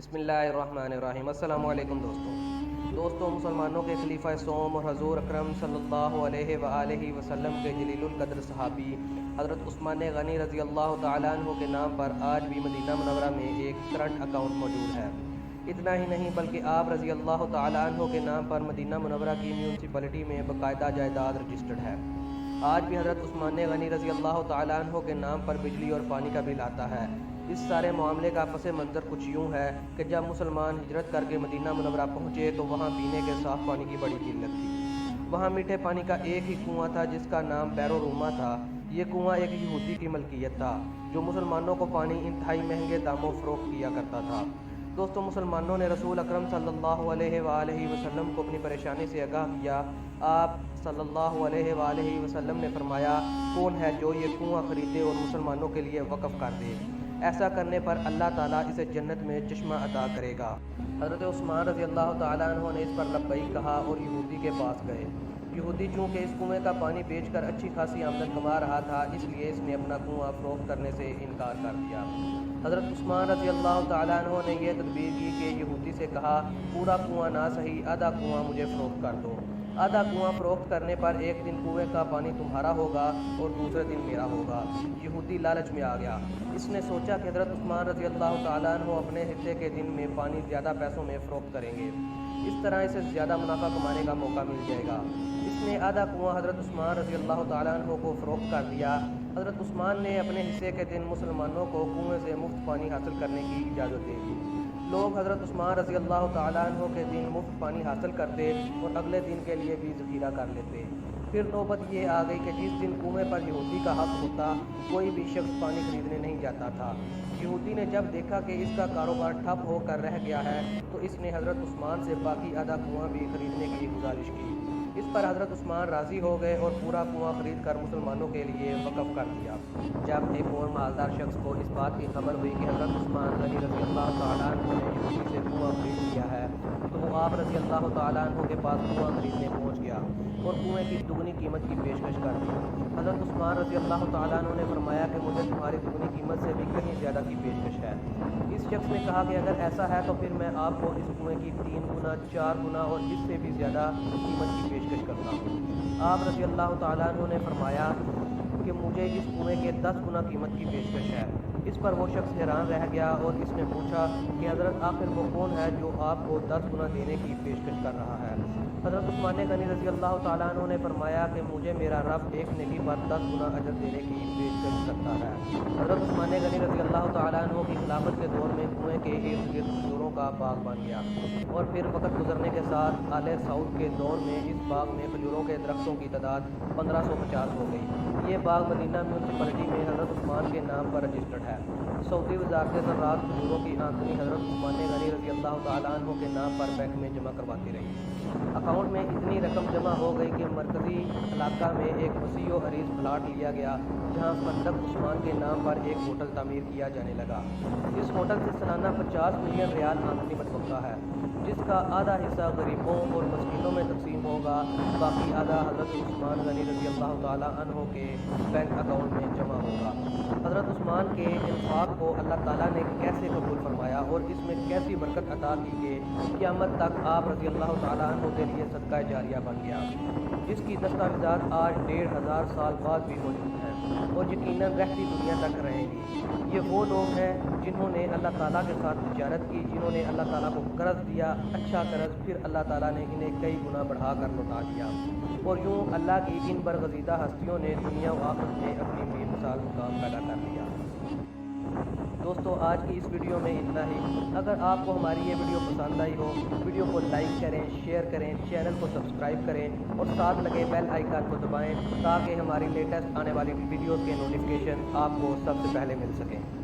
बिस्मिल्लाहिर्रहमानिर्रहीम। अस्सलामु अलैकुम दोस्तों मुसलमानों के खलीफा सोम और हजूर अकरम सल्लल्लाहु अलैहि वसल्लम के जलीलुल कद्र सहाबी हज़रत उस्मान-ए-ग़नी रज़ी अल्लाह तआला अन्हु के नाम पर आज भी मदीना मुनव्वरा में एक करंट अकाउंट मौजूद है। इतना ही नहीं बल्कि आप रज़ी अल्लाह तआला अन्हु के नाम पर मदीना मुनव्वरा की म्यूनसिपलिटी में बाकायदा जायदाद रजिस्टर्ड है। आज भी हज़रत उस्मान-ए-ग़नी रज़ी अल्लाह तआला अन्हु के नाम पर बिजली और पानी का बिल आता है। इस सारे मामले का पस मंज़र कुछ यूँ है कि जब मुसलमान हिजरत करके मदीना मुनव्वरा पहुँचे तो वहाँ पीने के साफ़ पानी की बड़ी किल्लत थी। वहाँ मीठे पानी का एक ही कुआँ था जिसका नाम बैरो रूमा था। ये कुआँ एक यहूदी की मलकियत था जो मुसलमानों को पानी इंतहाई महंगे दामों फ़रोख्त किया करता था। दोस्तों, मुसलमानों ने रसूल अकरम सल्लल्लाहु अलैहि वसल्लम को अपनी परेशानी से आगाह किया। आप सल्लल्लाहु अलैहि वसल्लम ने फरमाया, कौन है जो ये कुआँ ख़रीदे और मुसलमानों के लिए वक़फ़ कर दे? ऐसा करने पर अल्लाह ताला इसे जन्नत में चश्मा अता करेगा। हज़रत उस्मान रज़ी अल्लाह ताला अन्हु ने इस पर लब्बैक कहा और यहूदी के पास गए। यहूदी चूँकि इस कुएँ का पानी बेचकर अच्छी खासी आमदन कमा रहा था, इसलिए इसने अपना कुआँ फ़रोख्त करने से इनकार कर दिया। हज़रत उस्मान रज़ी अल्लाह ताला अन्हु ने यह तदबीर की कि यहूदी से कहा, पूरा कुआँ ना सही, आधा कुआँ मुझे फ़रोख्त कर दो। आधा कुआँ फ़रोख्त करने पर एक दिन कुएँ का पानी तुम्हारा होगा और दूसरे दिन मेरा होगा। यहूदी लालच में आ गया। इसने सोचा कि हज़रत उस्मान रज़ी अल्लाह ताला अन्हु अपने हिस्से के दिन में पानी ज़्यादा पैसों में फ़रोख्त करेंगे। इस तरह इसे ज़्यादा मुनाफा कमाने का मौका मिल जाएगा। इसने आधा कुआँ हज़रत उस्मान रज़ी अल्लाह ताला अन्हु को फ़रोख्त कर दिया। हज़रत उस्मान ने अपने हिस्से के दिन मुसलमानों को कुएँ से मुफ्त पानी हासिल करने की इजाज़त दे दी। लोग हज़रत उस्मान रज़ी अल्लाह ताला अन्हु के दिन मुफ्त पानी हासिल करते और अगले दिन के लिए भी ज़ख़ीरा कर लेते। फिर नौबत ये आ गई कि जिस दिन कुएँ पर यहूदी का हक़ होता, कोई भी शख्स पानी खरीदने नहीं जाता था। यहूदी ने जब देखा कि इसका कारोबार ठप होकर रह गया है तो इसने हज़रत उस्मान से बाकी आधा कुआँ भी खरीदने की गुजारिश की। इस पर हज़रत उस्मान राज़ी हो गए और पूरा कुआँ ख़रीद कर मुसलमानों के लिए वक़फ़ कर दिया। जब एक और मालदार शख्स को इस बात की खबर हुई कि हज़रत उस्मान ग़नी रज़ी अल्लाह ताला अन्हु ने यहूदी से कुआँ खरीद लिया है, तो वो आप रज़ी अल्लाह ताला अन्हु के पास कुआँ खरीदने पहुँच गया और कुएँ की दुगनी कीमत की पेशकश कर दी। हज़रत उस्मान रज़ी अल्लाह ताला अन्हु ने फरमाया कि मुझे तुम्हारी दुगनी कीमत से भी कहीं ज़्यादा की पेशकश है। इस शख्स ने कहा कि अगर ऐसा है तो फिर मैं आपको इस कुएँ की 3 गुना 4 गुना और इससे भी ज़्यादा कीमत की पेशकश करता हूँ। आप रज़ी अल्लाह ताला अन्हु ने फरमाया कि मुझे इस कुएँ के 10 गुना कीमत की पेशकश है। इस पर वो शख्स हैरान रह गया और इसने पूछा कि हज़रत आखिर वो कौन है जो आपको 10 गुना देने की पेशकश कर रहा है? हज़रत उस्मान-ए-ग़नी रज़ी अल्लाह ताला अन्हु ने फरमाया कि मुझे मेरा रब एक नेकी पर 10 गुना अजर देने की पेशकश करता है। हज़रत उस्मान-ए-ग़नी रज़ी अल्लाह ताला अन्हु की खिलाफत के दौर में कुएँ के इर्द गिर्द खजूरों का बाग बन गया और फिर वक़्त गुजरने के साथ आले सऊद के दौर में इस बाग में खजूरों के दरख्तों की तादाद 1550 हो गई। ये बाग मदीना म्यूनसिपलिटी में हज़रत उस्मान के नाम पर रजिस्टर्ड है। सऊदी वज़ारत ज़राअत खजूरों की आमदनी हज़रत उस्मान-ए-ग़नी रज़ी अल्लाह ताला अन्हु के नाम पर बैंक में जमा करवाती रही। अकाउंट में इतनी रकम जमा हो गई कि मरकज़ी इलाका में एक वसी व अरीज़ प्लाट लिया गया जहाँ फंदक उस्मान के नाम पर एक होटल तामीर किया जाने लगा। इस होटल से सालाना 50 मिलियन रियाल आमदनी मतवक्का है, जिसका आधा हिस्सा गरीबों और मस्कीनों में तकसीम होगा, बाकी आधा हज़रत उस्मान ग़नी रज़ी अल्लाह ताला अन्हु के बैंक अकाउंट में जमा होगा। हज़रत उस्मान के इंफाक को अल्लाह ताला ने कैसे कबूल फरमाया और इसमें कैसी बरकत अता की कि क़यामत तक आप रज़ी अल्लाह ताला अन्हु के लिए सदका जारिया बन गया, जिसकी दस्तावेज़ात आज 1500 साल बाद भी मौजूद हैं और यकीनन रहती दुनिया तक रहेंगी। ये वो लोग हैं जिन्होंने अल्लाह ताला के साथ तिजारत की, जिन्होंने अल्लाह ताला को कर्ज़ दिया, अच्छा कर्ज़, फिर अल्लाह ताला ने इन्हें कई गुना बढ़ा कर लौटा दिया और यूँ अल्लाह की इन बरगज़ीदा हस्तियों ने दुनिया व आखिरत में अपनी बेमिसाल मुकाम पैदा कर लिया। दोस्तों, आज की इस वीडियो में इतना ही। अगर आपको हमारी ये वीडियो पसंद आई हो, वीडियो को लाइक करें, शेयर करें, चैनल को सब्सक्राइब करें और साथ लगे बेल आइकन को दबाएं ताकि हमारी लेटेस्ट आने वाली वीडियोज़ के नोटिफिकेशन आपको सबसे पहले मिल सकें।